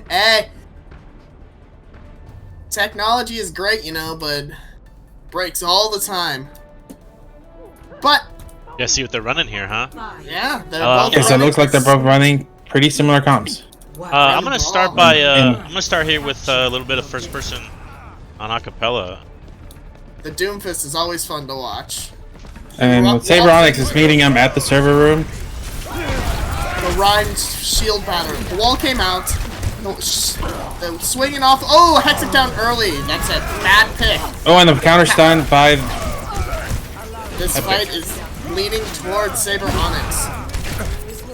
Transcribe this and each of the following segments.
Hey, technology is great, you know, but breaks all the time. But Yeah, see what they're running here, huh? yeah, they're both Yes, it looks like they're both running pretty similar comps. I'm gonna start by I'm gonna start here with a little bit of first person on acapella. The Doomfist is always fun to watch. And Sabre Onyx is meeting him at the server room. The rhymed shield pattern. The wall came out. The swinging off. Oh, Hexic down early. That's a bad pick. Oh, and the counter stun by. This fight is leaning towards Sabre Onyx.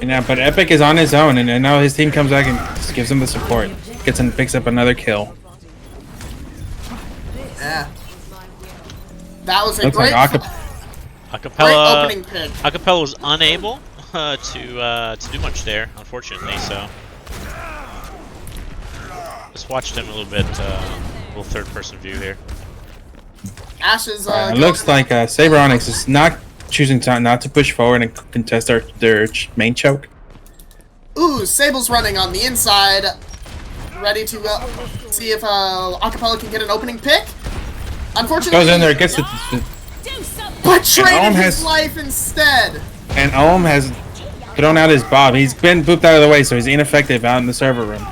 Yeah, but Epic is on his own, and now his team comes back and just gives him the support. Gets and picks up another kill. Yeah. That was a Looks great, like great opening pick. Acapella was unable to do much there, unfortunately. So just watched him a little bit, little third-person view here. Ashes. It looks like Sabre Onyx is not choosing not to push forward and contest their main choke. Ooh, Sable's running on the inside, ready to see if Acapella can get an opening pick. Unfortunately, Goes in there, gets it. But traded his life instead. And Ohm has thrown out his bob. He's been booped out of the way, so he's ineffective out in the server room.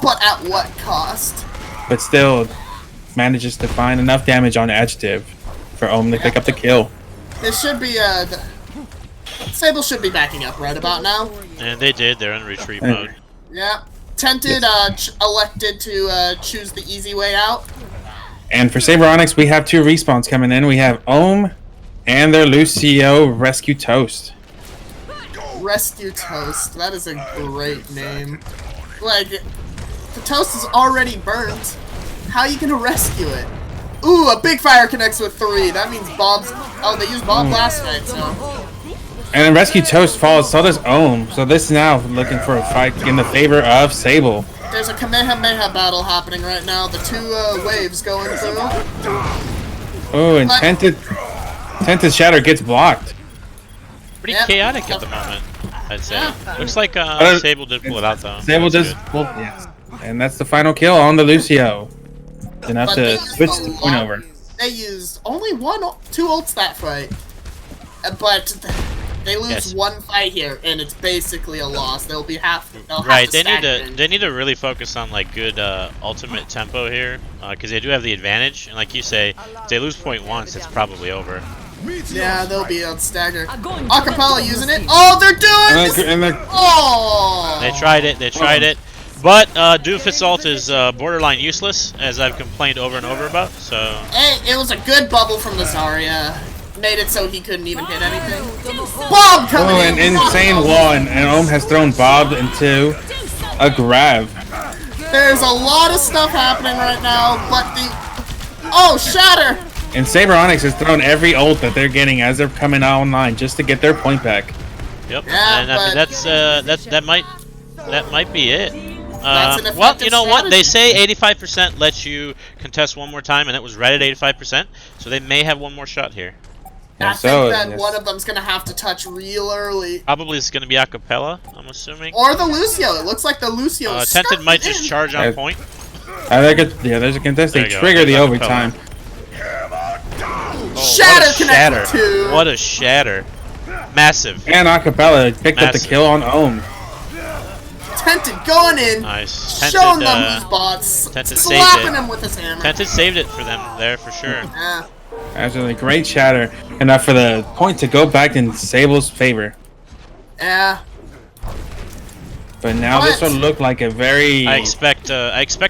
But at what cost? But still manages to find enough damage on Adjective for Ohm to pick up the kill. This should be Sable should be backing up right about now. And they did. They're in retreat mode. Yeah. Tented elected to choose the easy way out. And for Sabre Onyx, we have two respawns coming in. We have Ohm and their Lucio Rescue Toast. Rescue Toast. That is a great name. Like, the toast is already burnt. How are you gonna rescue it? Ooh, a big fire connects with 3. That means Bob's. Oh, they used Bob last night, so. And then Rescue Toast falls, so does Ohm. So this is now looking for a fight in the favor of Sable. There's a Kamehameha battle happening right now. The two waves going through. Oh, and Tented Shatter gets blocked. Pretty chaotic at the moment, I'd say. Looks like Sable did pull it out though. Sable does pull, yes. And that's the final kill on the Lucio. Enough to switch the point over. They used only two ults that fight. But they lose one fight here, and it's basically a loss. They'll have right. To they need to really focus on like good ultimate tempo here, because they do have the advantage. And like you say, if they lose point once, it's probably over. Yeah, they'll be on stagger. Acapella using it. Oh, they're doing it. Oh! They tried it. They tried it. But Doomfist ult is borderline useless, as I've complained over and over about. So. Hey, it was a good bubble from the Zarya. Made it so he couldn't even hit anything. Bob coming in! Oh, an insane wall, and Ohm has thrown Bob into a grab. There's a lot of stuff happening right now, but the... Oh, Shatter! And Sabre Onyx has thrown every ult that they're getting as they're coming online just to get their point back. Yep, yeah, and I mean that might be it. Well, you know strategy. what? They say 85% lets you contest one more time, and it was right at 85%, so they may have one more shot here. I think that one of them's gonna have to touch real early. Probably it's gonna be Acapella, I'm assuming. Or the Lucio. It looks like the Lucio. Tented might just charge on point. I think there's a contest. They trigger the overtime. Oh, Shatter connected too. What a shatter! Massive. And Acapella picked up the kill on Ohm. Tented going in. Nice. Showing them who's bots. Tented slapping him with his hammer. Tented saved it for them there for sure. Yeah. Absolutely great shatter. Enough for the point to go back in Sable's favor. Yeah. But now this will look like a very... I expect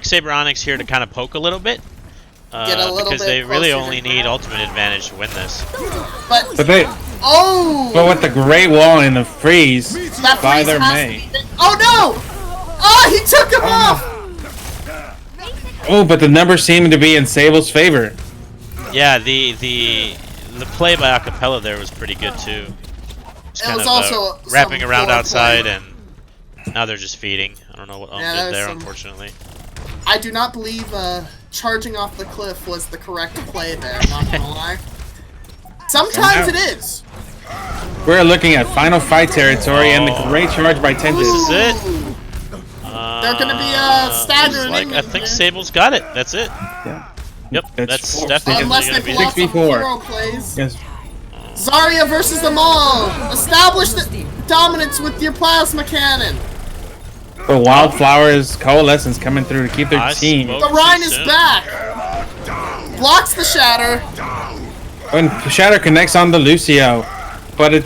Sabre Onyx here to kind of poke a little bit. Because they really only need ultimate advantage to win this. But they... Oh! But with the great wall and the freeze by their May. Oh no! Oh, he took him off! Oh, but the numbers seem to be in Sable's favor. Yeah, the play by Acapella there was pretty good too. Just kind of wrapping around outside, and now they're just feeding. I don't know what Ohm did there, unfortunately. I do not believe charging off the cliff was the correct play there, not gonna lie. Sometimes it is. We're looking at final fight territory, and the great charge by Tented. This is it. They're going to be staggering. Like, I think Sable's got it. That's it. Yeah. Yep, that's definitely unless they pull off some 6v4 hero plays. Yes. Zarya versus them all. Establish the dominance with your plasma cannon. The Wildflowers Coalescence coming through to keep their team. The Rhine is back. Blocks the Shatter. And the Shatter connects on the Lucio, but it.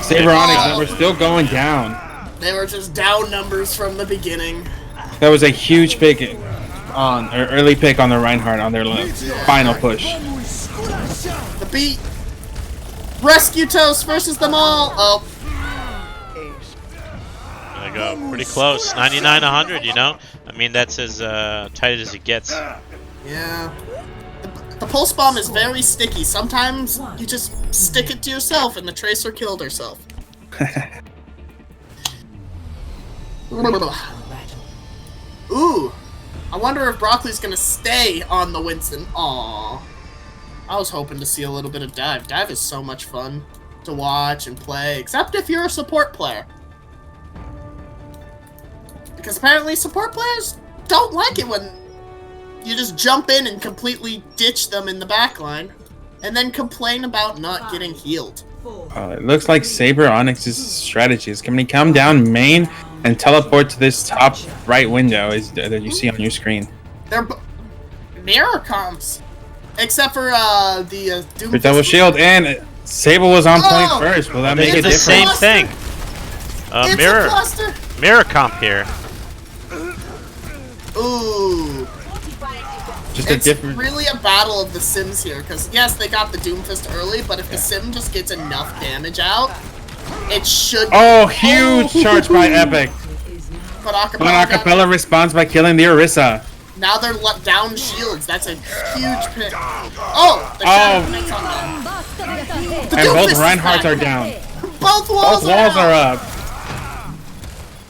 Sabre Onyx were still going down. They were just down numbers from the beginning. That was a huge pick early pick on the Reinhardt on their final push. The beat. Rescue Toast versus them all. Oh. There they go. Pretty close. 99-100, you know? I mean, that's as tight as it gets. Yeah. The pulse bomb is very sticky. Sometimes you just stick it to yourself and the Tracer killed herself. Ooh. I wonder if Broccoli's gonna stay on the Winston. Aww. I was hoping to see a little bit of Dive. Dive is so much fun to watch and play, except if you're a support player. Because apparently support players don't like it when you just jump in and completely ditch them in the backline, and then complain about not getting healed. It looks like Sabre Onyx's strategy is can he come down main and teleport to this top right window that you see on your screen. They're mirror comps, except for the Doom. For double shield, and Sable was on point first. Will that make it the different? same thing. Mirror comp here. Ooh. Just it's a different. Really a battle of the Sims here, because yes, they got the Doomfist early, but if the Sim just gets enough damage out, it should. Oh, huge charge by Epic. But Acapella responds by killing the Orisa. Now they're down shields. That's a huge pick. Oh, the connects on them. And both Reinhardts are down. Both walls are up.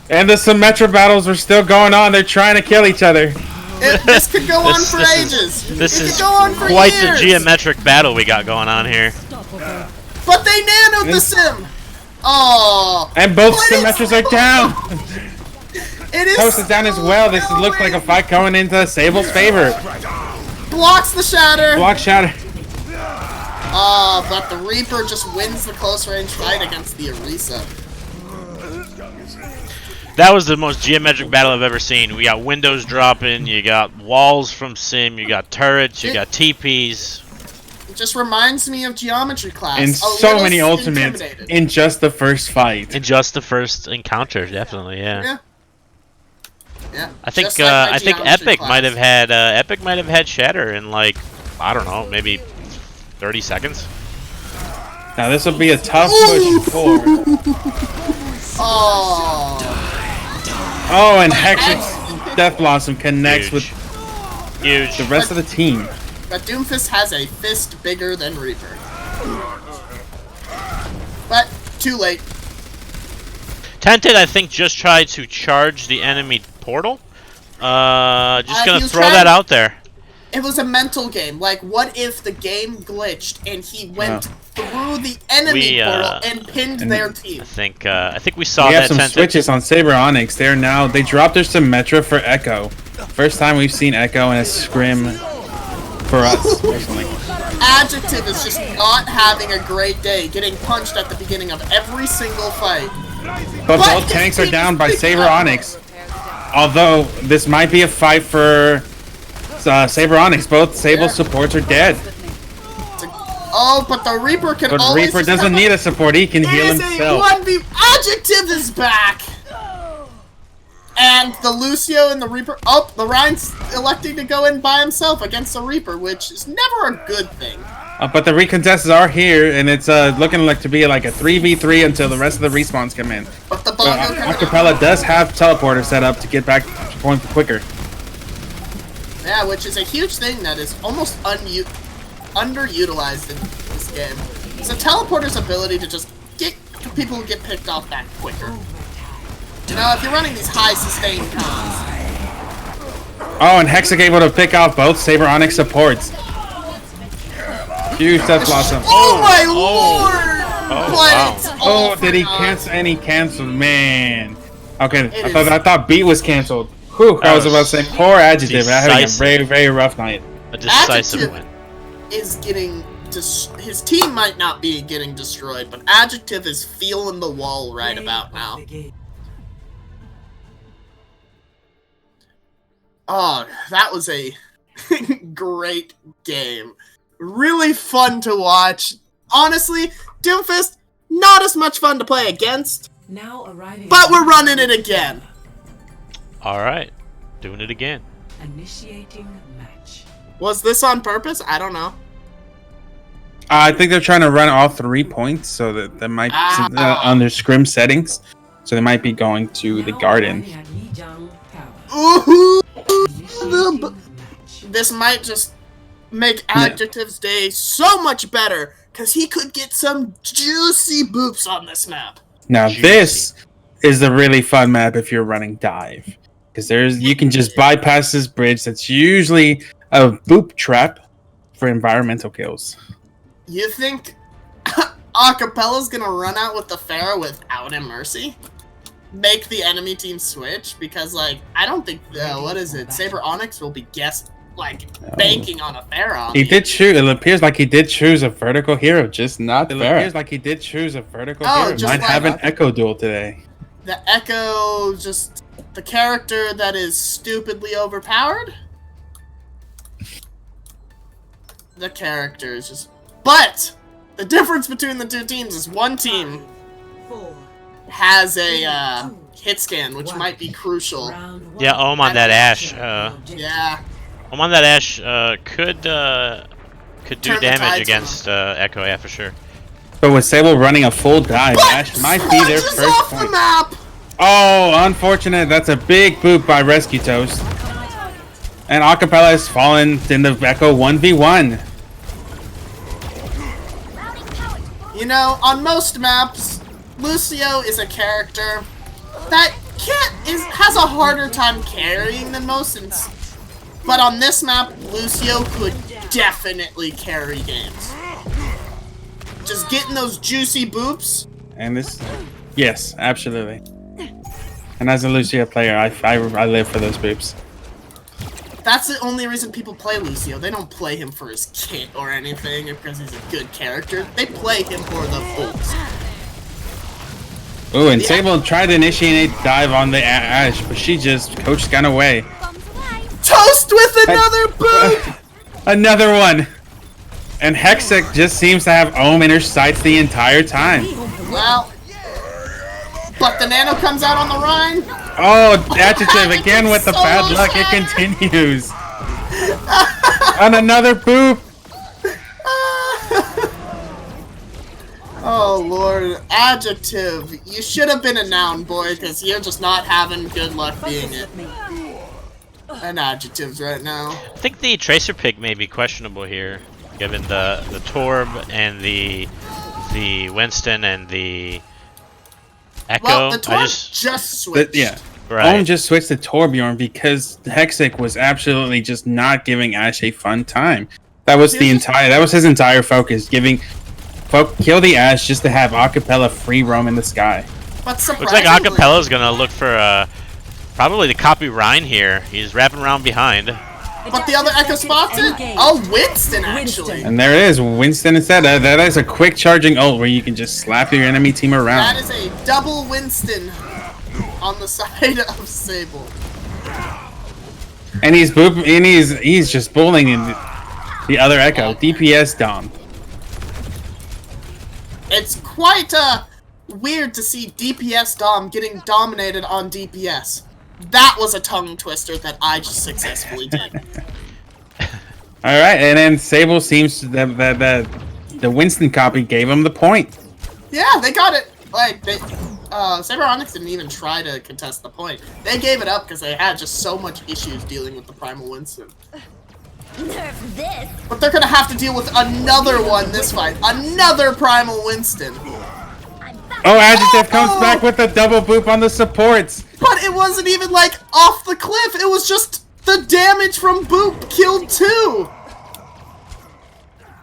And the Symmetra battles are still going on. They're trying to kill each other. This could go on for ages. This is go on for quite years. the geometric battle we got going on here. But they nanoed the Sim. Oh. And both Symmetras are down. It is. Toast is down as well. This looks like a fight going into Sable's favor. Blocks the Shatter. Block Shatter. But the Reaper just wins the close range fight against the Orisa. That was the most geometric battle I've ever seen. We got windows dropping, you got walls from Sim, you got turrets, you got TPs. It just reminds me of Geometry Class. And so many ultimates in just the first fight. In just the first encounter, definitely, yeah. Yeah. I think Epic might have had Shatter in like, I don't know, maybe 30 seconds. Now this will be a tough push for. Oh, and Hex's Death Blossom connects with the rest of the team. But Doomfist has a fist bigger than Reaper. But too late. Tented, I think, just tried to charge the enemy portal. Just gonna throw that out there. It was a mental game. Like, what if the game glitched and he went through the enemy portal and pinned their team? I think we saw we that. We have some switches on Sabre Onyx. They dropped their Symmetra for Echo. First time we've seen Echo in a scrim for us personally. Adjective is just not having a great day, getting punched at the beginning of every single fight. But both tanks are down by Sabre Onyx. Although this might be a fight for Sabre Onyx. Both Sable supports are dead. Oh, but the Reaper can always... But Reaper doesn't need a support. He can heal himself. Adjective is back! And the Lucio and the Reaper... Oh, the Rhine's electing to go in by himself against the Reaper, which is never a good thing. But the recontestants are here, and it's looking like to be like a 3v3 until the rest of the respawns come in. But the Acapella does have teleporter set up to get back to point quicker. Yeah, which is a huge thing that is almost underutilized in this game. It's a teleporter's ability to just get people who get picked off back quicker. You know, if you're running these high sustained combos. Oh, and Hexic able to pick off both Sabre Onyx supports. Huge Death Blossom. Oh my lord! Oh, wow. Did he cancel? And he canceled, man. Okay, I thought beat was canceled. Whew, I was about to say poor Adjective. Having a very, very rough night. A decisive win. Is getting his team might not be getting destroyed, but Adjective is feeling the wall right about now. Oh, that was a great game. Really fun to watch. Honestly, Doomfist, not as much fun to play against, but we're running it again. Alright, doing it again. Initiating match. Was this on purpose? I don't know. I think they're trying to run all 3 points, so that they might under Scrim settings, so they might be going to the garden. Ooh, this might just make Adjective's day so much better, because he could get some juicy boops on this map. Now this is a really fun map if you're running Dive, because you can just bypass this bridge that's usually a boop trap for environmental kills. You think Acapella's gonna run out with the Pharah without a Mercy? Make the enemy team switch? Because, like, I don't think, what is it? Sabre Onyx will be banking on a Pharah. He did choose, it appears like he did choose a vertical hero, just not Pharah. It appears like he did choose a vertical hero. Might have an Echo duel today. The Echo, just the character that is stupidly overpowered? The character is just... But the difference between the two teams is one team has a hit scan, which might be crucial. Yeah, on that Ashe. Yeah. On that Ashe could do damage against Echo, yeah, for sure. But with Sable running a full dive, Ashe might be their first point. The map. Oh, unfortunate. That's a big boop by Rescue Toast. And Acapella has fallen in the Echo 1v1. You know, on most maps, Lucio is a character that has a harder time carrying than most. But on this map, Lucio could definitely carry games. Just getting those juicy boops. And this, yes, absolutely. And as a Lucio player, I live for those boops. That's the only reason people play Lucio. They don't play him for his kit or anything, or because he's a good character. They play him for the boops. Ooh, and Sable tried to initiate a dive on the Ashe, but Coach got away. Toast with another boop! Another one! And Hextech just seems to have Ohm in her sights the entire time. Well, but the Nano comes out on the Rhine. Oh, Adjective again with the bad luck. It continues. On another boop. Oh, Lord. Adjective. You should have been a noun, boy, because you're just not having good luck being it. An adjectives right now. I think the Tracer pick may be questionable here, given the Torb and the Winston and the Echo. Well, the Torb just switched. Yeah. Right. Ohm just switched to Torbjorn because Hexic was absolutely just not giving Ashe a fun time. That was his entire focus, kill the Ashe just to have Acapella free roam in the sky. But looks like Acapella's gonna look for probably the copy Rhine here. He's wrapping around behind. But the other Echo spots it? Oh, Winston, actually. And there it is, Winston instead. That is a quick charging ult where you can just slap your enemy team around. That is a double Winston on the side of Sable. And he's just bullying the other Echo. DPS Dom. It's quite weird to see DPS Dom getting dominated on DPS. That was a tongue twister that I just successfully did. Alright, and then Sable seems that the Winston copy gave him the point. Yeah, they got it. Like, Sabre Onyx didn't even try to contest the point. They gave it up because they had just so much issues dealing with the Primal Winston. Nerf this. But they're gonna have to deal with another one this fight. Another Primal Winston. Oh, Adjective comes back with a double boop on the supports. But it wasn't even, like, off the cliff. It was just the damage from Boop killed two.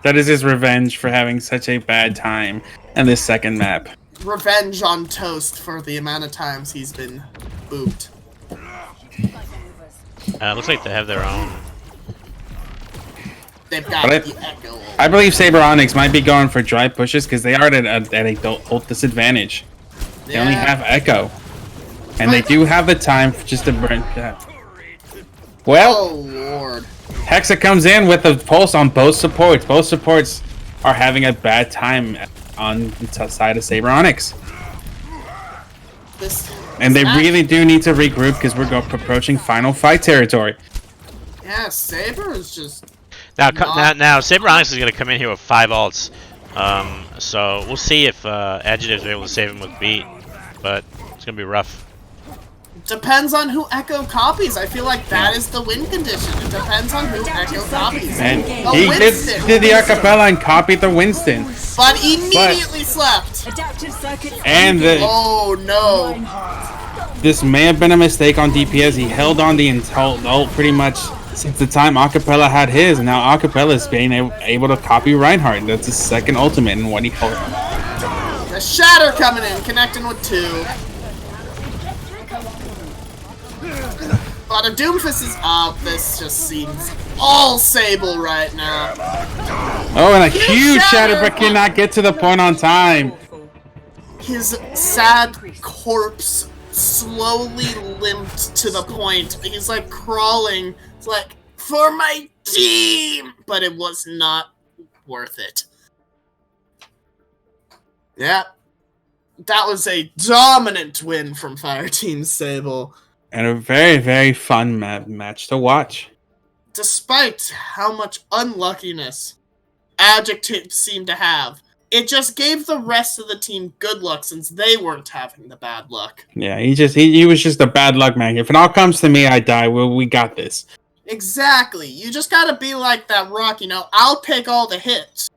That is his revenge for having such a bad time in this second map. revenge on Toast for the amount of times he's been booped. Looks like they have their own. They've got the Echo. I believe Sabre Onyx might be going for dry pushes because they are at a ult disadvantage. They only have Echo. And they do have the time just to burn that. Well, oh lord. Hexa comes in with a pulse on both supports. Both supports are having a bad time on the side of Sabre Onyx. And they really do need to regroup because we're approaching final fight territory. Yeah, Sabre is just... Now Sabre Onyx is going to come in here with 5 ults. So we'll see if Adjectives are able to save him with beat. But it's going to be rough. Depends on who Echo copies. I feel like that is the win condition. It depends on who Echo copies. And he did the acapella and copied the Winston. But immediately slept. And oh no. This may have been a mistake on DPS. He held on the ult pretty much since the time Acapella had his. And now Acapella is being able to copy Reinhardt. That's his second ultimate and what he called. The Shatter coming in, connecting with 2. But a Doomfist is up. This just seems all Sable right now. Oh, and a huge shatter, but cannot get to the point on time. His sad corpse slowly limped to the point. He's like crawling. It's like, for my team! But it was not worth it. Yeah. That was a dominant win from Fireteam Sable. And a very, very fun match to watch. Despite how much unluckiness Adjectives seem to have, it just gave the rest of the team good luck since they weren't having the bad luck. Yeah, he was just a bad luck man. If it all comes to me, I die. Well, we got this. Exactly. You just gotta be like that rock, you know, I'll take all the hits.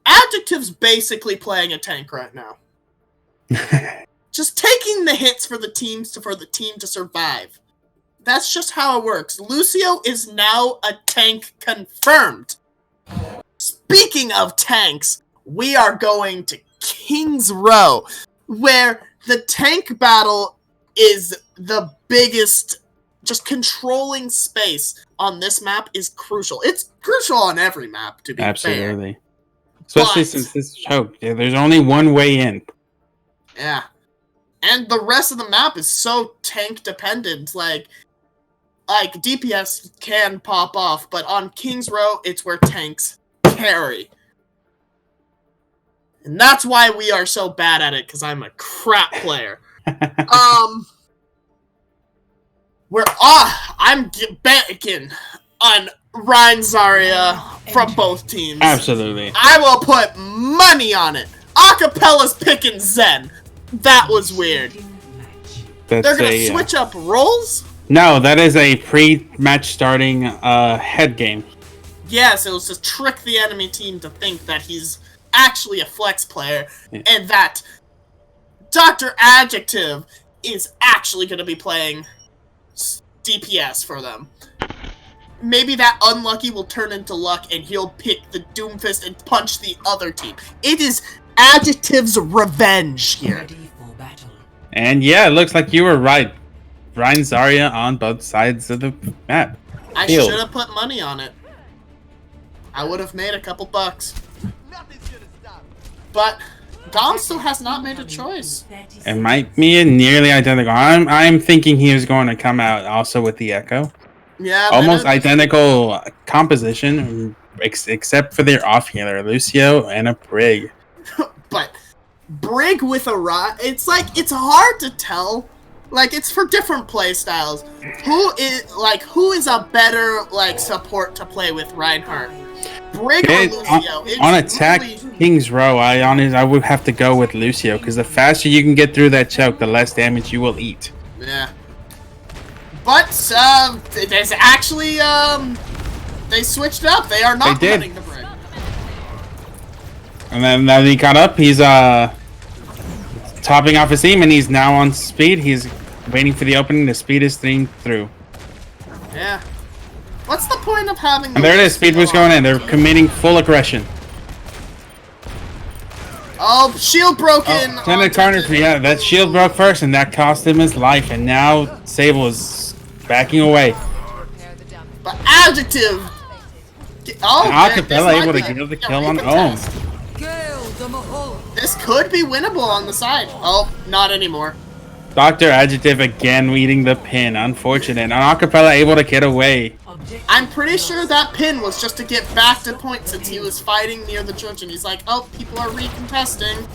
Adjective's basically playing a tank right now. Just taking the hits for the team to survive. That's just how it works. Lucio is now a tank confirmed. Speaking of tanks, we are going to King's Row, where the tank battle is the biggest. Just controlling space on this map is crucial. It's crucial on every map, to be Absolutely. Fair. Especially since this choke. Yeah, there's only one way in. Yeah. And the rest of the map is so tank dependent, like DPS can pop off, but on King's Row, it's where tanks carry. And that's why we are so bad at it, because I'm a crap player. I'm betting on Ryan Zarya from both teams. Absolutely. I will put money on it. Acapella's picking Zen. That was weird. They're gonna switch up roles? No, that is a pre-match starting head game. Yes, it was to trick the enemy team to think that he's actually a flex player, and that Dr. Adjective is actually gonna be playing DPS for them. Maybe that unlucky will turn into luck, and he'll pick the Doomfist and punch the other team. It is Adjective's revenge here. And yeah, it looks like you were right. Ryan Zarya on both sides of the map. I should have put money on it. I would have made a couple bucks. But Dom still has not made a choice. It might be nearly identical. I'm thinking he was going to come out also with the Echo. Yeah, almost identical composition, except for their off healer, Lucio and a Brig. But Brig with a Rod, it's like, it's hard to tell. Like, it's for different play styles. Who is a better, support to play with Reinhardt? Brig or Lucio? On attack King's Row, I would have to go with Lucio, because the faster you can get through that choke, the less damage you will eat. Yeah. But, there's actually, they switched up. They are not running the Brig. And then now he caught up, he's, topping off his team, and he's now on speed. He's waiting for the opening to speed his team through. Yeah. What's the point of having... And there it is, speed boost going in. They're committing full aggression. Oh, shield broken! Tented corner, yeah, that shield broke first, and that cost him his life, and now Sable is backing away. But Adjective! Oh, Acapella able to get the kill on Ohm. This could be winnable on the side. Oh, not anymore. Dr. Adjective again leading the pin. Unfortunate. And Acapella able to get away. I'm pretty sure that pin was just to get back to point since he was fighting near the church and he's like, oh, people are recontesting.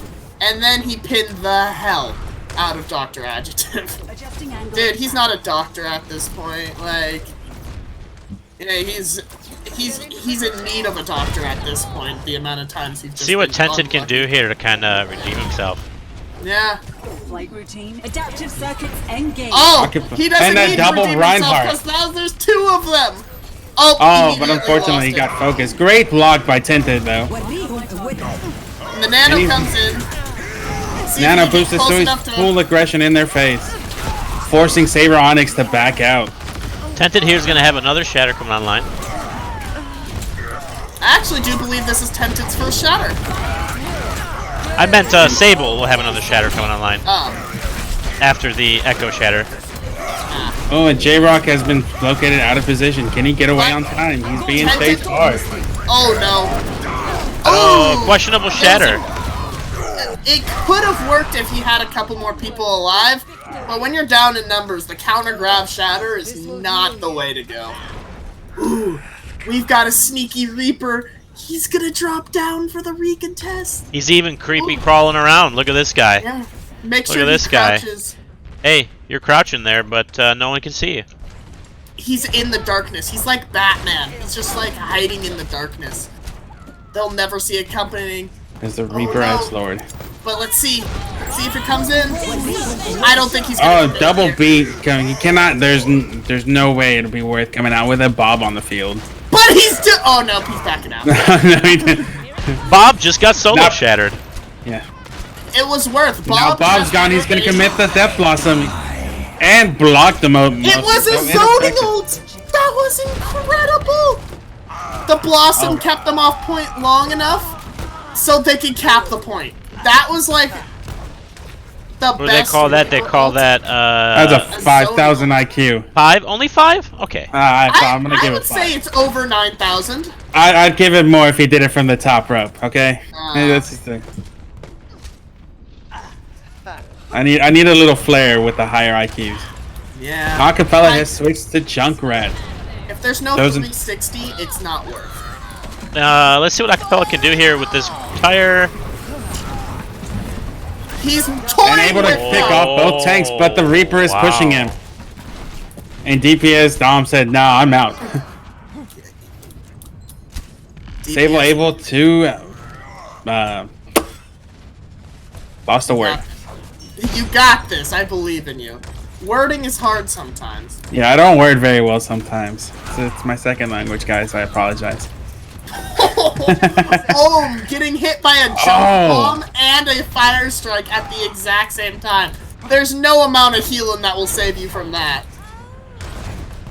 And then he pinned the hell out of Dr. Adjective. Dude, he's not a doctor at this point. Like, yeah, he's in need of a doctor at this point. The amount of times he's just see what Tented can do here to kind of redeem himself. Yeah. Flight routine, adaptive circuits engaged. Oh, he doesn't that need double to redeem Reinhardt. himself because now there's two of them. Oh, but unfortunately he got focused. Great block by Tented though. And the Nano comes in. Nano boosted so he's full aggression in their face, forcing Sabre Onyx to back out. Tented here is going to have another Shatter coming online. I actually do believe this is Tented's first Shatter. I meant Sable will have another Shatter coming online. Oh. After the Echo Shatter. Oh, and J-Rock has been located out of position. Can he get away on time? He's being chased hard. Oh no. Oh, questionable Shatter. It could have worked if he had a couple more people alive, but when you're down in numbers, the counter grab Shatter is not the way to go. Ooh, we've got a sneaky Reaper. He's gonna drop down for the recontest. He's even creepy crawling around. Look at this guy. Yeah. Make sure Look at this guy. crouches. Hey, you're crouching there, but no one can see you. He's in the darkness. He's like Batman. He's just like hiding in the darkness. They'll never see it coming. There's the Reaper X Lord. But let's see. Let's see if it comes in. I don't think he's gonna Oh, double beat coming. He cannot. There's no way it'll be worth coming out with a Bob on the field. But he's still. Oh no, he's backing out. No, he didn't. Bob just got solo shattered. Yeah. It was worth. Now Bob's gone. He's gonna commit the Death Blossom and block the most. It was a zoning ult. That was incredible. The Blossom kept them off point long enough so they could cap the point. That was like the What do best. they call that? They call that That's a 5,000 IQ. 5? Only 5? Okay. I'm gonna give I it would 5. say it's over 9,000. I'd give it more if he did it from the top rope. Okay. Maybe that's just the. I need a little flair with the higher IQs. Yeah. Acapella has switched to Junkrat. If there's no 360, it's not worth. Let's see what Acapella can do here with this tire. He's toying And able to with pick off both tanks, but the Reaper is pushing him. And DPS Dom said, "No, I'm out." Sable able to lost a word. You got this. I believe in you. Wording is hard sometimes. Yeah, I don't word very well sometimes. It's my second language, guys. I apologize. Oh, getting hit by a jump bomb and a fire strike at the exact same time. There's no amount of healing that will save you from that.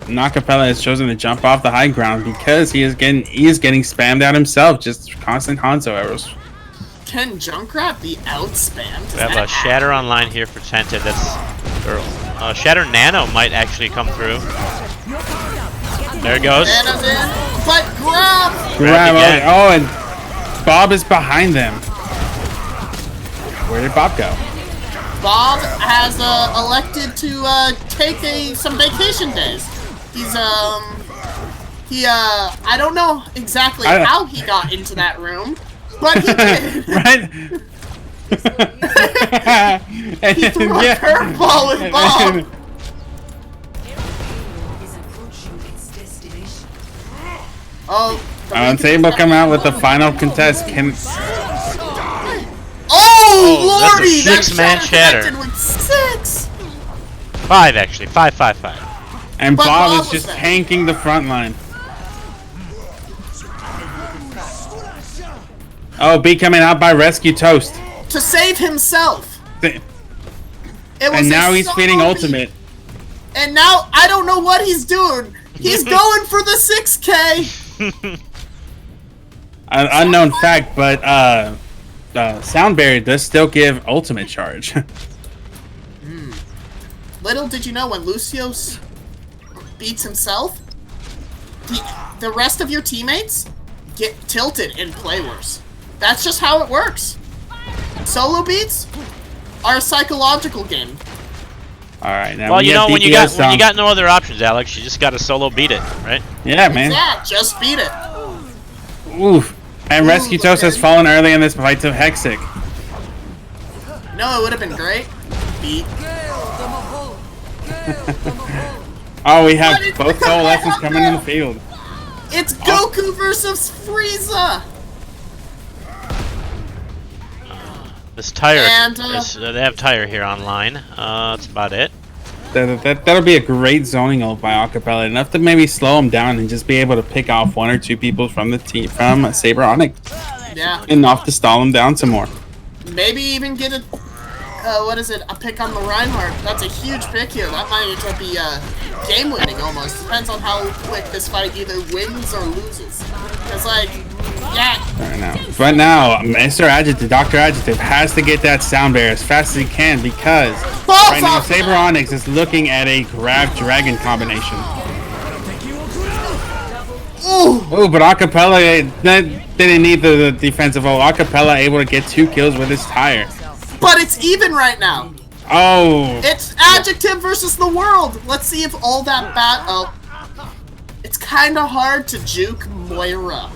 Acapella has chosen to jump off the high ground because he is getting spammed out himself. Just constant Hanzo arrows. Can Junkrat be outspammed? We have a Shatter online here for Tented. That's Shatter Nano might actually come through. There it goes. Nano's in. But grab! Grab oh, and Bob is behind them. Where did Bob go? Bob has elected to take some vacation days. He's I don't know exactly how he got into that room, but he did. Right? He threw a curveball with Bob. Oh, Sable come out with the final contest. Oh, lordy! That's a 6-man Shatter. With 6. 5 actually. 5. And But Bob Bob is just was tanking the front line. Oh, B coming out by Rescue Toast. To save himself. And now he's feeding ultimate. And now I don't know what he's doing. He's going for the 6K. An unknown fact, but sound barrier does still give ultimate charge. Little did you know, when Lucio beats himself, the rest of your teammates get tilted and play worse. That's just how it works. Solo beats are a psychological game. All right, now well, you know, when you got no other options, Alex, you just got to solo beat it, right? Yeah, man. Yeah, just beat it. Oof. And Rescue Toast has fallen early in this fight to Hexic. No, it would have been great. Beat. Oh, we have both coalescents coming in the field. It's Goku versus Frieza. This tire, they have tire here online. That's about it. That'll be a great zoning ult by Acapella, enough to maybe slow him down and just be able to pick off 1 or 2 people from the team, from Sabre Onyx. Yeah. Enough to stall him down some more. Maybe even get a a pick on the Reinhardt. That's a huge pick here. That might be game winning almost. Depends on how quick this fight either wins or loses. It's like, yeah. But now, Mr. Adjective, Dr. Adjective has to get that sound barrier as fast as he can, because right now Sabre Onyx is looking at a grab dragon combination. Ooh, but Acapella didn't need the defensive ult. Acapella able to get 2 kills with his tire. But it's even right now. Oh. It's Adjective versus the world. Let's see if all that it's kind of hard to juke Moira.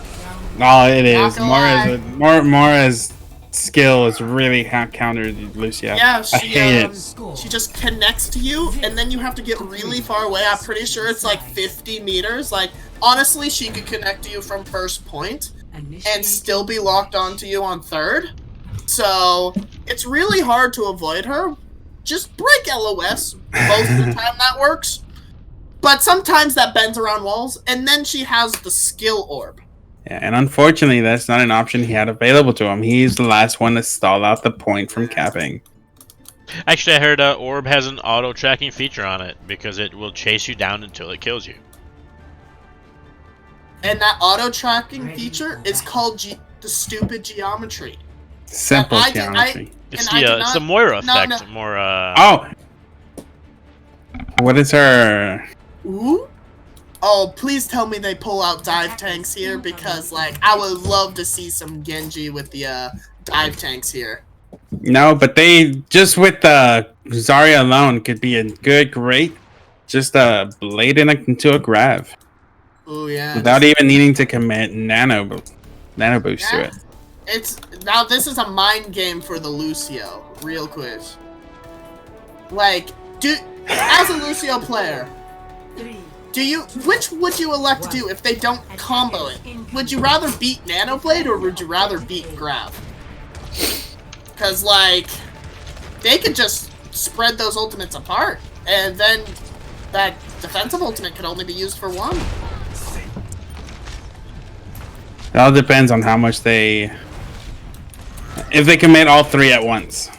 No, it is. Moira's skill is really countered Lucia. Yeah, I hate it. She just connects to you, and then you have to get really far away. I'm pretty sure it's like 50 meters. Like, honestly, she could connect to you from first point and still be locked onto you on third. So, it's really hard to avoid her. Just break LOS. Most of the time that works. But sometimes that bends around walls, and then she has the skill orb. Yeah, and unfortunately, that's not an option he had available to him. He's the last one to stall out the point from capping. Actually, I heard orb has an auto-tracking feature on it, because it will chase you down until it kills you. And that auto-tracking feature is called the stupid geometry. Simple geometry. It's the Moira effect. Oh! What is her... Ooh? Oh, please tell me they pull out dive tanks here, because, like, I would love to see some Genji with the dive tanks here. No, but they, just with Zarya alone, could be a great, just blade into a grab. Oh yeah. Without even needing to commit nano boost to it. Now this is a mind game for the Lucio, real quick. Like, as a Lucio player, which would you elect to do if they don't combo it? Would you rather beat Nanoblade or would you rather beat Grab? Because, like, they could just spread those ultimates apart, and then that defensive ultimate could only be used for one. It all depends on how much if they commit all 3 at once.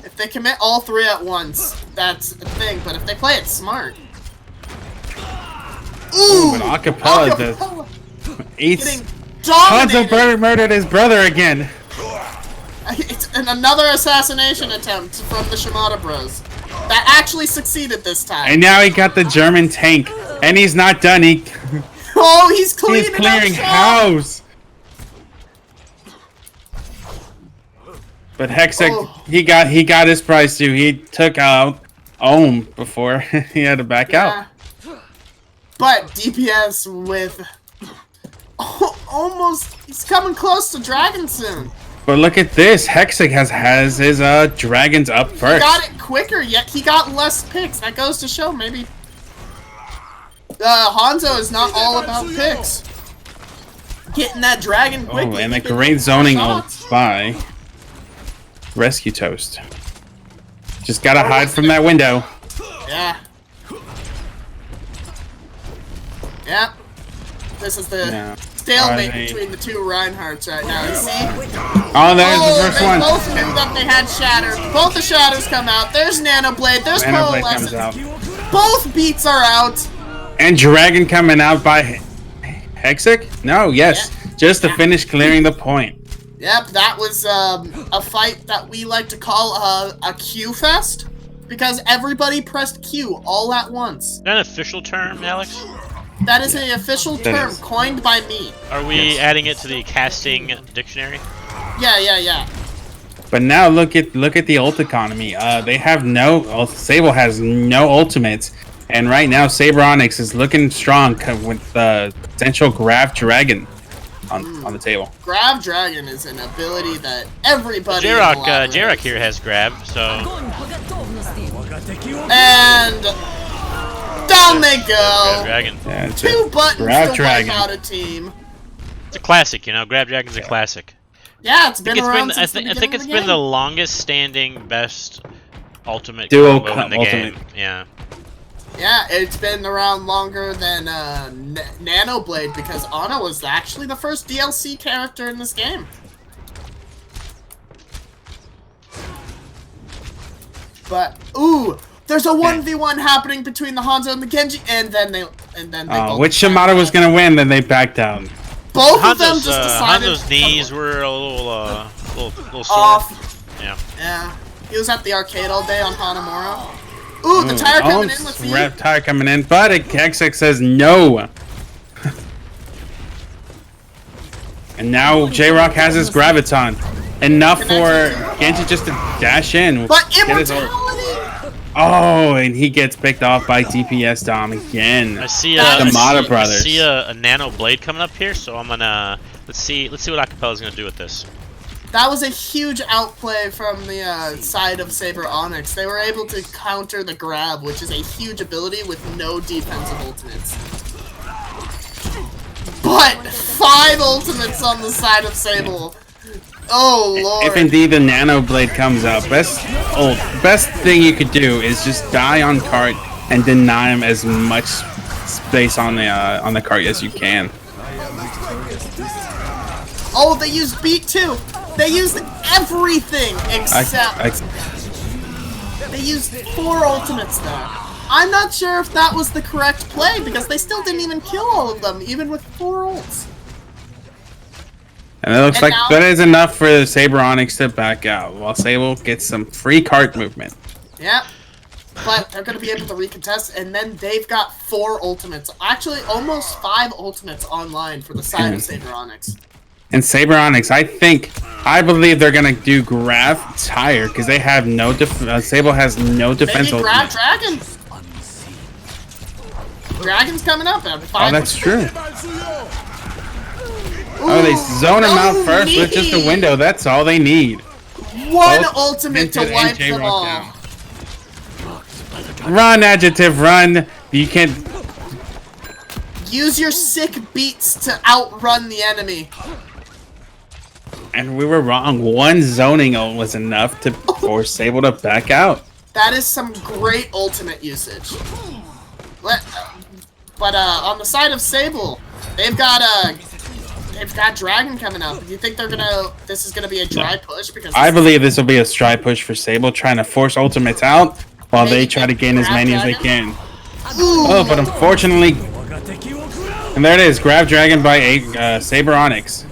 If they commit all 3 at once, that's the thing, but if they play it smart. Ooh, but Acapella does. Hanzo murdered his brother again. It's another assassination attempt from the Shimada Bros. That actually succeeded this time. And now he got the German tank. And he's not done. He's clearing house. But Hexic, he got his prize too. He took out Ohm before he had to back out. But DPS with almost, he's coming close to Dragon soon. But look at this. Hexic has his dragons up first. He got it quicker, yet he got less picks. That goes to show maybe Hanzo is not all about picks. Getting that dragon quickly. Oh, and a great zoning ult by Rescue Toast. Just gotta hide from that window. Yeah. Yep. This is the stalemate between the 2 Reinhardts right now. You see? Oh, there's the first one. They both knew that they had Shatter. Both the Shatters come out. There's Nanoblade. There's Coalescence. Both beats are out. And Dragon coming out by Hexic? No, yes. Yeah. Just to finish clearing the point. Yep, that was a fight that we like to call a Q fest, because everybody pressed Q all at once. Is that an official term, Alex? That is an official term coined by me. Are we adding it to the casting dictionary? Yeah. But now look at the ult economy. They have Sable has no ultimates, and right now Sabre Onyx is looking strong with the potential Grav Dragon on the table. Grav Dragon is an ability that everybody. Jarok here has grab, so. And down they go. Grab Dragon. Yeah, 2 buttons to wipe out a team. It's a classic, you know. Grab Dragon's a classic. Yeah, it's been around I think it's been the longest standing best ultimate dual combo in the game. Yeah. Yeah, it's been around longer than Nano Blade, because Ana was actually the first DLC character in this game. But ooh, there's a 1v1 happening between the Hanzo and the Genji, and then they which Shimada was gonna win, then they backed out. Both of them just decided. Hanzo's knees were a little sore. Off. Yeah. Yeah. He was at the arcade all day on Hanamura. Ooh, the tire coming in. Let's see. Tire coming in, but XX says no. And now J-Rock has his Graviton. Enough for Genji just to dash in. But immortality! Oh, and he gets picked off by DPS Dom again. I see brothers. I see a Nano Blade coming up here, so I'm gonna let's see what Acapella's gonna do with this. That was a huge outplay from the side of Sabre Onyx. They were able to counter the grab, which is a huge ability with no defensive ultimates. But 5 ultimates on the side of Sable. Oh lord! If indeed the Nano Blade comes out, best thing you could do is just die on cart and deny him as much space on the cart as you can. Oh, they used beat too. They used everything except they used 4 ultimates there. I'm not sure if that was the correct play, because they still didn't even kill all of them, even with 4 ults. And it looks like that is enough for Sabre Onyx to back out, while Sable gets some free cart movement. Yep. But they're going to be able to recontest, and then they've got 4 ultimates. Actually, almost 5 ultimates online for the side of Sabre Onyx. And Sabre Onyx, I believe they're going to do Grav Tire, because they have no Sable has no defense ultimate. Maybe Grav Dragon. Dragon's coming up at 5. Oh, that's true. Oh, they zone him out first with just a window. That's all they need. 1 ultimate to wipe them all. Down. Run, Adjective, run. You can't... Use your sick beats to outrun the enemy. And we were wrong. 1 zoning ult was enough to force Sable to back out. That is some great ultimate usage. But on the side of Sable, they've got Dragon coming up. Do you think this is gonna be a dry push? Because I believe this will be a dry push for Sable, trying to force ultimates out while they try to gain as many as they can. Oh, but unfortunately, and there it is, Grav Dragon by Sabre Onyx.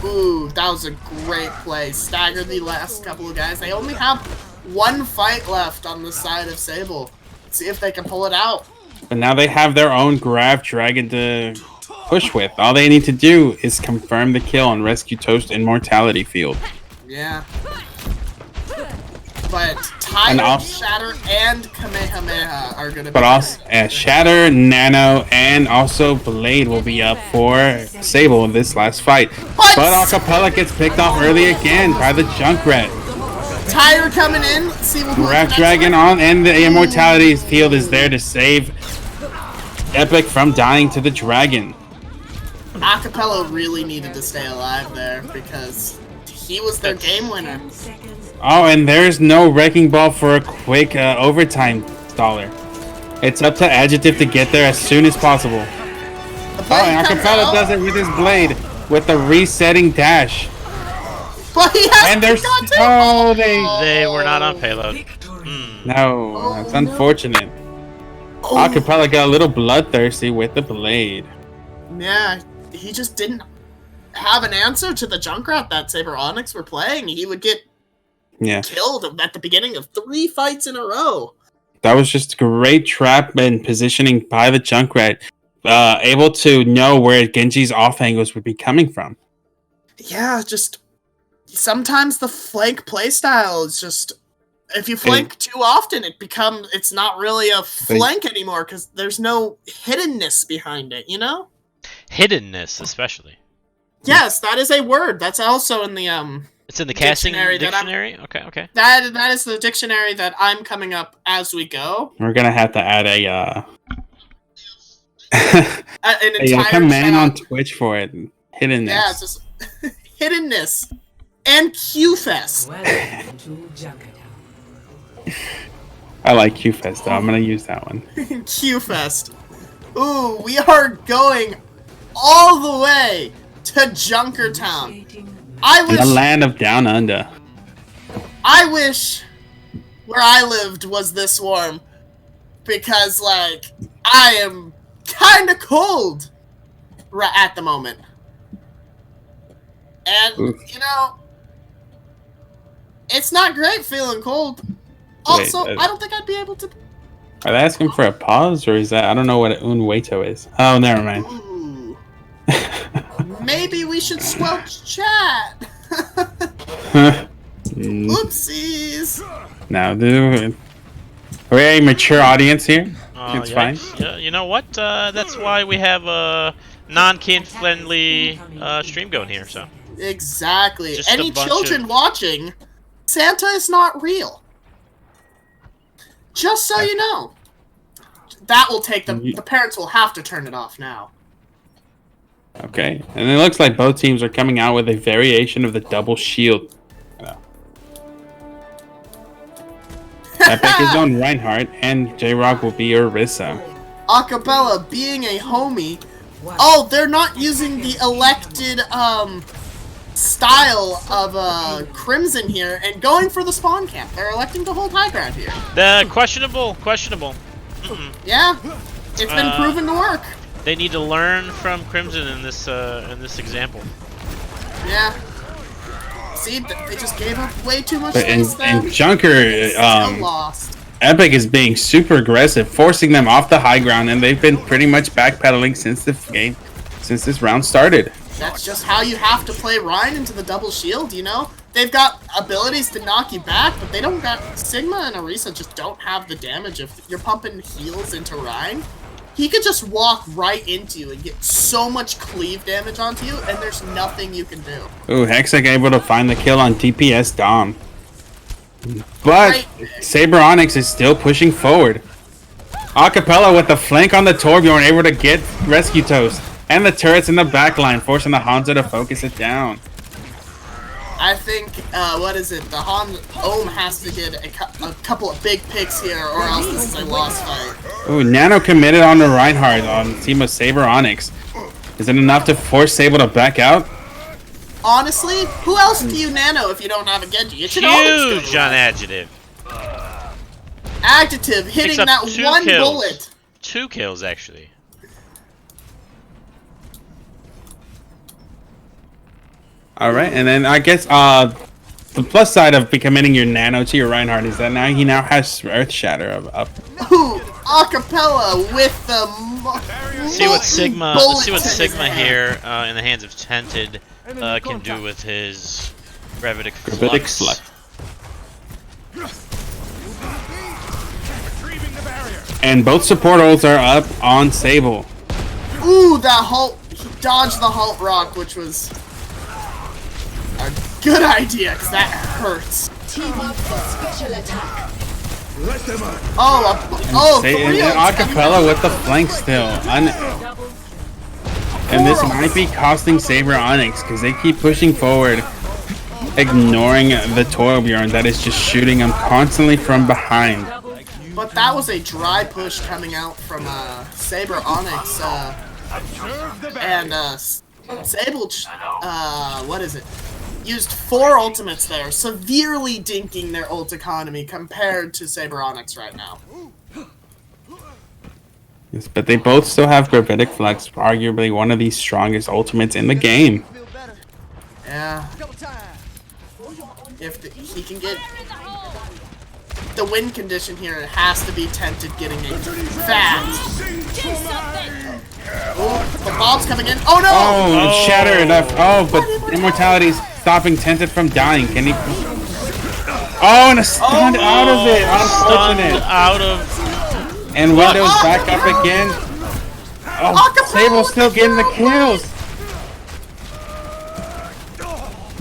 Ooh, that was a great play. Stagger the last couple of guys. They only have 1 fight left on the side of Sable. Let's see if they can pull it out. But now they have their own Grav Dragon to push with. All they need to do is confirm the kill and rescue Toast Immortality Field. Yeah. But Tire, Shatter, and Kamehameha are going to be... But also, Shatter, Nano, and also Blade will be up for Sable in this last fight. But Acapella gets picked off early again by the Junkrat. Tire coming in. Let's see what Grav Dragon on, and the Immortality Field is there to save Epic from dying to the dragon. Acapella really needed to stay alive there, because he was their game winner. Oh, and there's no Wrecking Ball for a quick overtime staller. It's up to Adjective to get there as soon as possible. Oh, and Acapella does it with his blade, with the resetting dash. But he has they were not on payload. No, that's unfortunate. Acapella got a little bloodthirsty with the blade. Yeah, he just didn't have an answer to the Junkrat that Sabre Onyx were playing, he would get killed at the beginning of 3 fights in a row. That was just great trap and positioning by the Junkrat, able to know where Genji's off angles would be coming from. Yeah, just sometimes the flank playstyle is just, if you flank too often, it's not really a flank anymore because there's no hiddenness behind it, you know? Hiddenness, especially. Yes, that is a word. That's also in the It's in the casting dictionary. Okay. That is the dictionary that I'm coming up as we go. We're gonna have to add an entire command on Twitch for it. Hiddenness. Yeah, it's just hiddenness and Q-Fest. I like Q-Fest though. I'm gonna use that one. Q-Fest. Ooh, we are going all the way to Junkertown. The land of Down Under. I wish where I lived was this warm, because like I am kind of cold right at the moment, and you know it's not great feeling cold. Also, I don't think I'd be able to. Are they asking for a pause, or is that, I don't know what un Weito is? Oh, never mind. Ooh. Maybe we should squelch chat. Oopsies. Now, we're a mature audience here. It's fine. Yeah, you know what? That's why we have a non-kid-friendly stream going here. So exactly. Any children watching, Santa is not real. Just so you know. That will take them. The parents will have to turn it off now. Okay, and it looks like both teams are coming out with a variation of the double shield. Epic is on Reinhardt, and J-Rock will be Orisa. Acapella being a homie. Oh, they're not using the elected style of Crimson here and going for the spawn camp. They're electing to hold high ground here. The questionable. Yeah, it's been proven to work. They need to learn from Crimson in this example. Yeah. See, they just gave up way too much space. And Junker, lost. Epic is being super aggressive, forcing them off the high ground, and they've been pretty much backpedaling since this round started. That's just how you have to play Ryan into the double shield, you know? They've got abilities to knock you back, but they don't got... Sigma and Orisa just don't have the damage if you're pumping heals into Ryan. He could just walk right into you and get so much cleave damage onto you, and there's nothing you can do. Ooh, Hextech able to find the kill on DPS Dom. But Sabre Onyx is still pushing forward. Acapella with the flank on the Torbjorn, able to get Rescue Toast. And the turrets in the back line, forcing the Hanzo to focus it down. I think, the Ohm has to get a couple of big picks here, or else this is a lost fight. Ooh, Nano committed on the Reinhardt on team of Sabre Onyx. Is it enough to force Sable to back out? Honestly, who else do you nano if you don't have a Genji? It should huge on adjective. Adjective hitting that one bullet. 2 kills, actually. Alright, and then I guess the plus side of committing your nano to your Reinhardt is that he now has Earth Shatter up. Ooh, Acapella with the see what Sigma here in the hands of Tented can do with his Gravitic Flux. And both support ults are up on Sable. Ooh, that halt! He dodged the halt rock, which was a good idea, because that hurts. And Acapella with the flank still. And this might be costing Sabre Onyx, because they keep pushing forward, ignoring the Torbjorn that is just shooting them constantly from behind. But that was a dry push coming out from Sabre Onyx, and Sable, used 4 ultimates there, severely dinking their ult economy compared to Sabre Onyx right now. Yes, but they both still have Gravitic Flux, arguably one of the strongest ultimates in the game. he can get the win condition here. It has to be Tented getting a fast. Oh, the bomb's coming in. Oh no! Oh, shatter enough. Oh, but Immortality's stopping Tented from dying. Can he? Oh, and a stun out of it. Unfortunate. Out of. And Windows back up again. Oh, Sable's still getting the kills.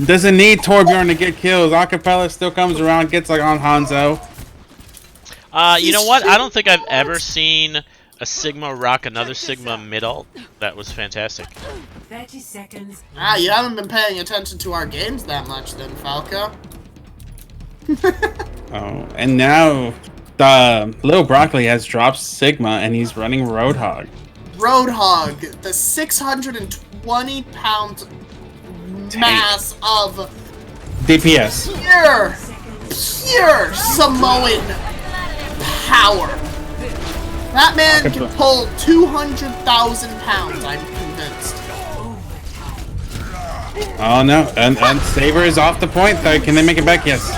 Doesn't need Torbjorn to get kills. Acapella still comes around, gets like on Hanzo. You know what? I don't think I've ever seen a Sigma rock another Sigma mid-ult. That was fantastic. 30 seconds. Ah, you haven't been paying attention to our games that much then, Falco. Oh, and now the Lil Broccoli has dropped Sigma and he's running Roadhog. Roadhog, the 620-pound mass of DPS. Pure Samoan power. That man can pull 200,000 pounds, I'm convinced. Oh no, and Sabre is off the point though. Can they make it back? Yes.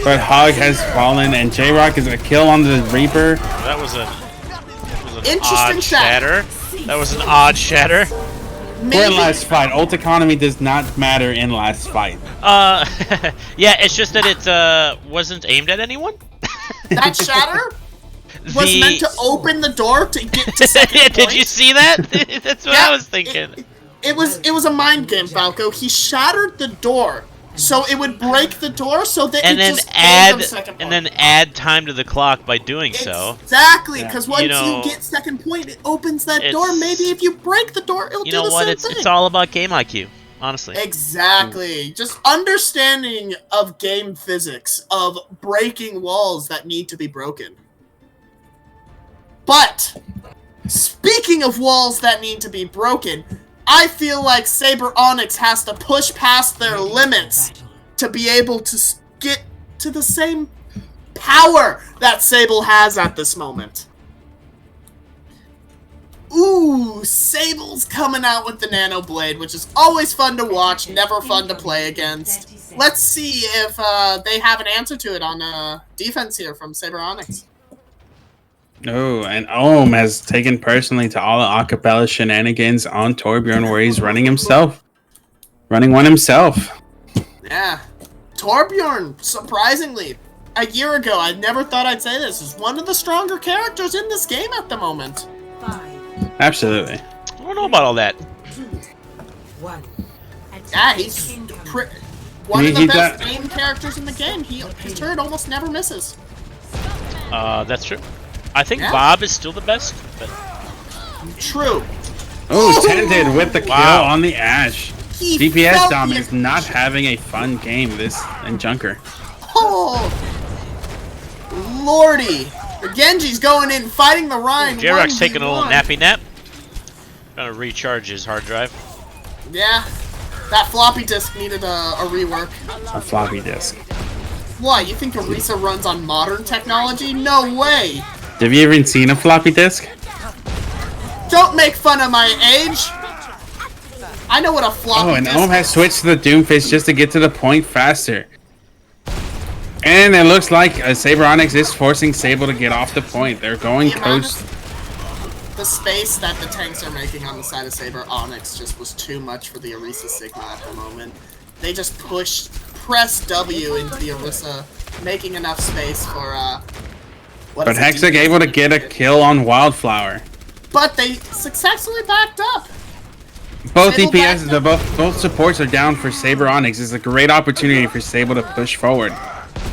But Hog has fallen and J-Rock is a kill on the Reaper. That was an interesting odd shatter. That was an odd shatter. We're in last fight. Ult economy does not matter in last fight. Yeah, it's just that it wasn't aimed at anyone. That shatter was meant to open the door to get to second point. Did you see that? That's what I was thinking. It was a mind game, Falco. He shattered the door so it would break the door so that and it then just add gave them second point. and then add time to the clock by doing so. Exactly, because once You know, you get second point, it opens that door. Maybe if you break the door, it'll do the same thing. It's all about game IQ, honestly. Exactly. Just understanding of game physics, of breaking walls that need to be broken. But, speaking of walls that need to be broken, I feel like Sabre Onyx has to push past their limits to be able to get to the same power that Sable has at this moment. Ooh, Sable's coming out with the Nano Blade, which is always fun to watch, never fun to play against. Let's see if they have an answer to it on defense here from Sabre Onyx. Oh, and Ohm has taken personally to all the acapella shenanigans on Torbjorn where he's running himself. Running one himself. Yeah. Torbjorn, surprisingly, a year ago, I never thought I'd say this, is one of the stronger characters in this game at the moment. 5, Absolutely. I don't know about all that. 2, 1. Yeah, he's one of the best aim characters in the game. His turret almost never misses. That's true. I think Bob is still the best. But... True. Oh, Tented with the kill on the Ashe. He DPS Dom is not having a fun game this in Junker. Oh, lordy. The Genji's going in, fighting the Rhine. J-Rock's taking a little nappy nap. Gonna recharge his hard drive. Yeah. That floppy disk needed a rework. A floppy disk. Why, you think Orisa runs on modern technology? No way! Have you even seen a floppy disk? Don't make fun of my age! I know what a floppy and disk Ohm has switched to the Doomfist just to get to the point faster. And it looks like Sabre Onyx is forcing Sable to get off the point. They're going coast. The space that the tanks are making on the side of Sabre Onyx just was too much for the Orisa Sigma at the moment. They just press W into the Orisa, making enough space for, But Hexic able to get a kill on Wildflower. But they successfully backed up. Both DPS, both supports are down for Sabre Onyx. It's a great opportunity for Sable to push forward.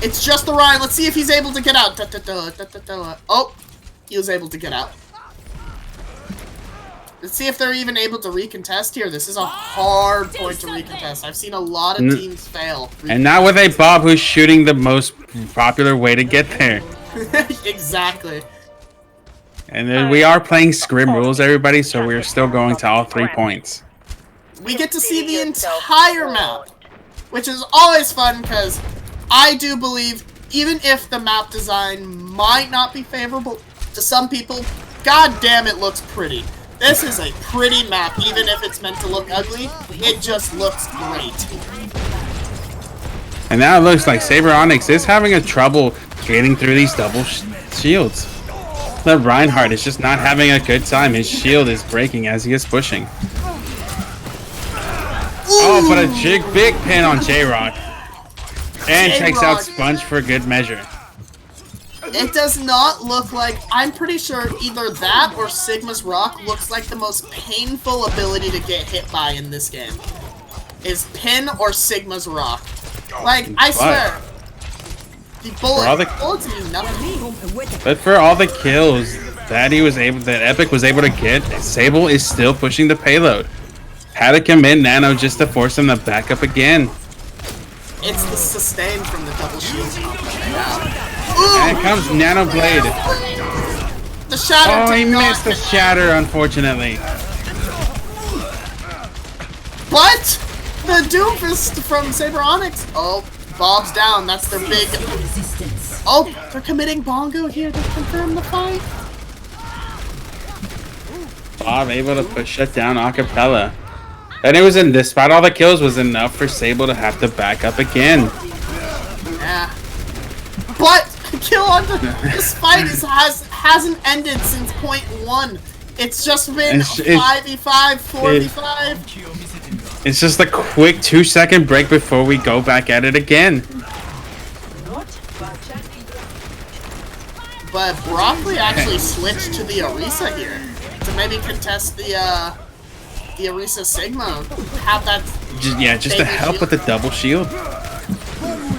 It's just the Ryan. Let's see if he's able to get out. Oh, he was able to get out. Let's see if they're even able to recontest here. This is a hard point to recontest. I've seen a lot of teams fail. And not with a Bob who's shooting the most popular way to get there. Exactly. And then we are playing Scrim rules, everybody, so we're still going to all 3 points. We get to see the entire map, which is always fun because I do believe, even if the map design might not be favorable to some people, god damn it looks pretty. This is a pretty map, even if it's meant to look ugly. It just looks great. And now it looks like Sabre Onyx is having a trouble getting through these double shields. The Reinhardt is just not having a good time. His shield is breaking as he is pushing. Oh, but a big pin on J-Rock. And takes out Sponge for good measure. It does not look like... I'm pretty sure either that or Sigma's Rock looks like the most painful ability to get hit by in this game. Is Pin or Sigma's Rock. Like, I swear. The bullets mean nothing. But for all the kills that Epic was able to get, Sable is still pushing the payload. Had to commit Nano just to force him to back up again. It's the sustain from the double shields. And comes Nano Blade. The shatter. Oh, he missed the shatter, unfortunately. But the Doomfist from Sabre Onyx. Oh, Bob's down. That's their big. Oh, they're committing Bongo here to confirm the fight. Bob able to shut down Acapella. And it was despite all the kills, was enough for Sable to have to back up again. Yeah. But kill on this fight hasn't ended since point 1. It's just been 5v5, 4v5. It's just a quick 2-second break before we go back at it again. But Broccoli actually switched to the Orisa here to maybe contest the Orisa Sigma. Have that. Just to help shield. with the double shield.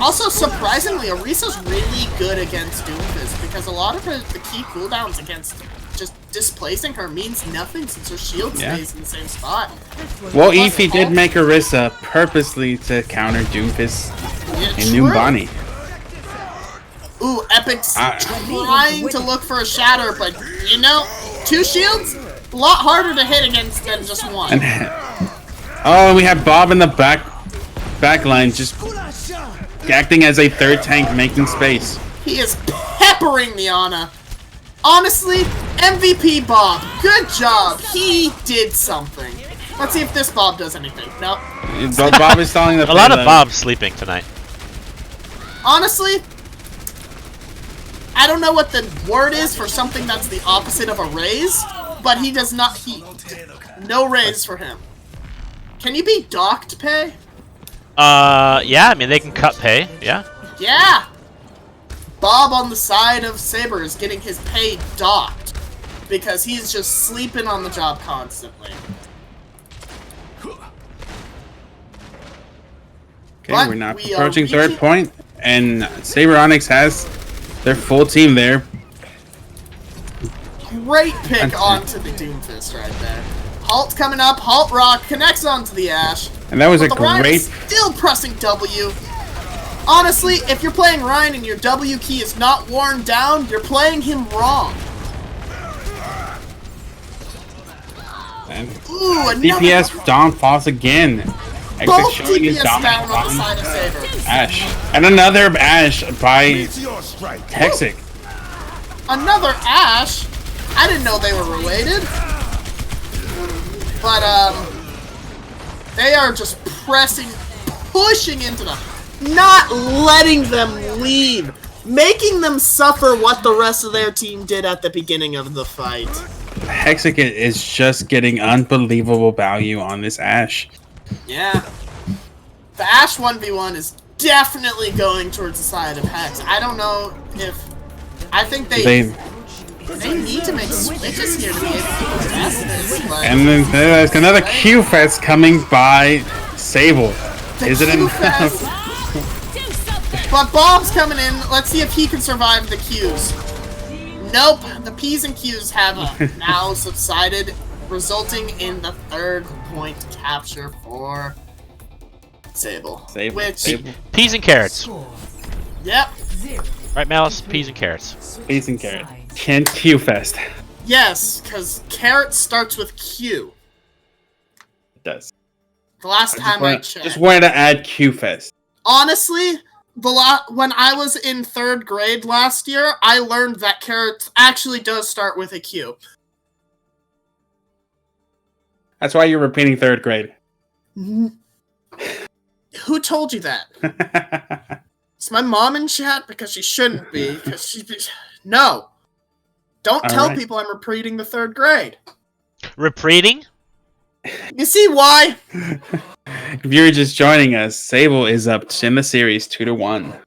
Also, surprisingly, Orisa's really good against Doomfist because a lot of the key cooldowns against just displacing her means nothing since her shield stays in the same spot. Well, Efi did make Orisa purposely to counter Doomfist in Numbani. Ooh, Epic's trying to look for a shatter, but you know, 2 shields, a lot harder to hit against than just 1. And we have Bob in the back line, just acting as a third tank, making space. He is peppering the Ana. Honestly, MVP Bob. Good job. He did something. Let's see if this Bob does anything. Nope. Bob is stalling the A lot of Bob sleeping tonight. Honestly, I don't know what the word is for something that's the opposite of a raise, but he does not. No raise for him. Can you be docked pay? Yeah, I mean, they can cut pay, yeah. Yeah! Bob on the side of Sabre is getting his pay docked because he's just sleeping on the job constantly. Okay, we're now approaching third point, and Sabre Onyx has their full team there. Great pick onto the Doomfist right there. Halt coming up, Halt Rock connects onto the Ashe. And that was but a Ryan great... is still pressing W. Honestly, if you're playing Ryan and your W key is not worn down, you're playing him wrong. And ooh, DPS Dom falls again. Both DPS down on the side of Sabre. Ashe. And another Ashe by Hexic. Another Ashe? I didn't know they were related. But, they are just pushing into them. Not letting them leave. Making them suffer what the rest of their team did at the beginning of the fight. Hexic is just getting unbelievable value on this Ashe. Yeah. The Ashe 1v1 is definitely going towards the side of Hex. I don't know if... I think they need to make switches here to be able to contest this. But and then there's another Q-Fest coming by Sable. Is it enough? But Bob's coming in. Let's see if he can survive the Qs. Nope. The P's and Qs have now subsided, resulting in the 3rd point capture for Sable. Peas and carrots. Yep. Right, Malice? Peas and carrots. Peas and carrots. Q-Fest. Yes, because carrot starts with Q. It does. The last time I checked. Just wanted to add Q-Fest. Honestly, when I was in 3rd grade last year, I learned that carrots actually does start with a Q. That's why you're repeating 3rd grade. Who Who told you that? Is my mom in chat? Because she shouldn't be. Because no. Don't tell people I'm repeating the 3rd grade. Repeating? You see why? If you're just joining us, Sable is up in the series 2-1.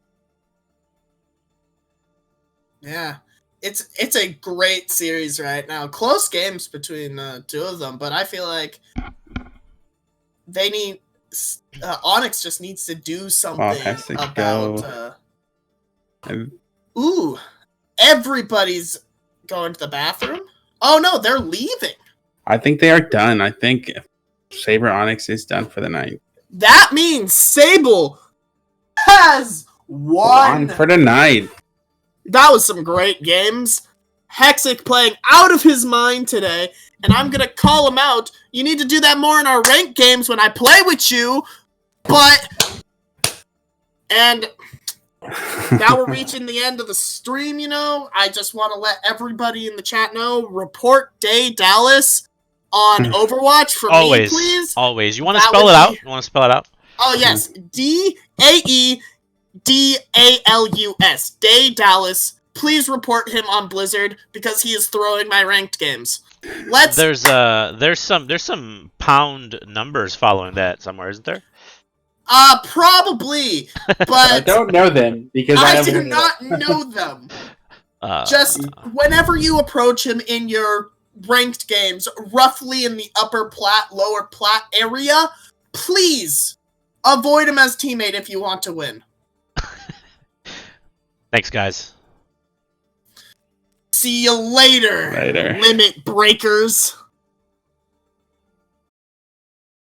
Yeah. It's a great series right now. Close games between the two of them, but I feel like they need... Onyx just needs to do something about... Ooh. Everybody's going to the bathroom? Oh no, they're leaving. I think they are done. I think Sabre Onyx is done for the night. That means Sable has won for the night. That was some great games. Hexic playing out of his mind today, and I'm gonna call him out. You need to do that more in our ranked games when I play with you, and now we're reaching the end of the stream, you know. I just want to let everybody in the chat know, report Day Dallas on Overwatch for me, please. Always. You want to spell it out? You want to spell it out? Oh, yes. DAEDALUS. Day Dallas. Please report him on Blizzard because he is throwing my ranked games. There's some pound numbers following that somewhere, isn't there? Probably, but I don't know them because I do not know them. Just whenever you approach him in your ranked games, roughly in the upper plat, lower plat area, please avoid him as teammate if you want to win. Thanks, guys. See you later. Limit breakers.